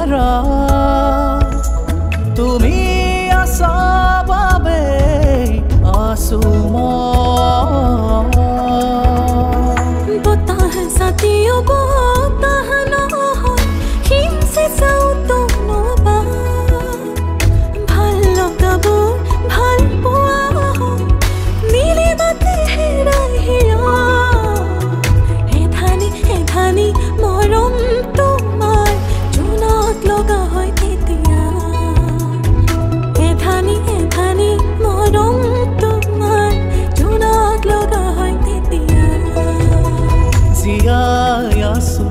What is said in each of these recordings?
পাৰা তুমি আছা বাবে আছো মই বতাহ সাথীও বতাহ নহয় হিমসে চাওতো নবা ভাল লগাব ভাল পোৱা নীলি বাতি হেৰাই হিয়া এধানি মৰম তোমাৰ জোনাক লগা হয় তেতিয়া এধানি মৰম তোমাৰ জোনাক লগা হয় তেতিয়া জীয়াই আছো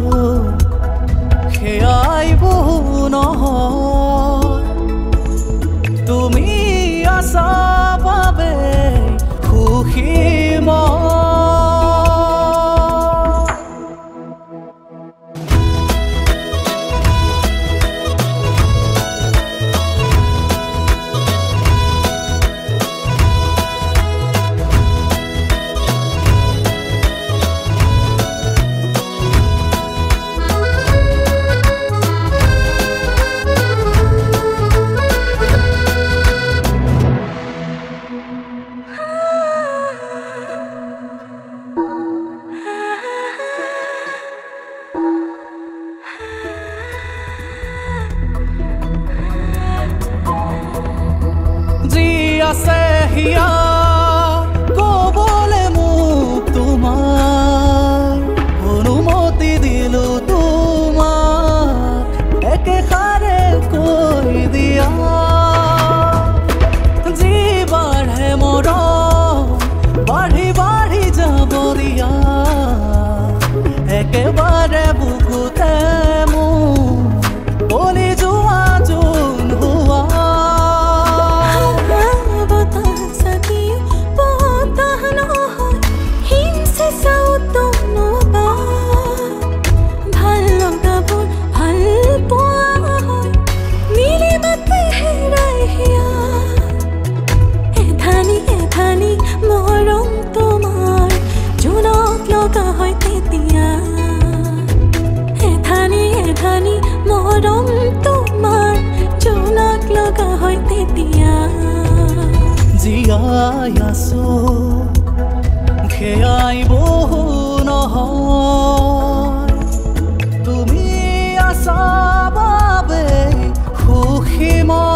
সেয়াই বহু নহয় তুমি আছা বাবে সুখী মই আছে হিয়া কবলে মোক তোমাৰ অনুমতি দিলো তোমাক একেষাৰে কৈ দিয়া যি বাঢ়ে মৰম বাঢ়ি বাঢ়ি যাব দিয়া একেবাৰে বুকুতে মোক বলি যোৱা যোন হোৱা মৰম তোমাৰ জোনাক লগা হয় তেতিয়া এধানি মৰম তোমাৰ জোনাক লগা হয় তেতিয়া জীয়াই আছো সেয়াই বহু নহয় তুমি আছা বাবে সুখী মই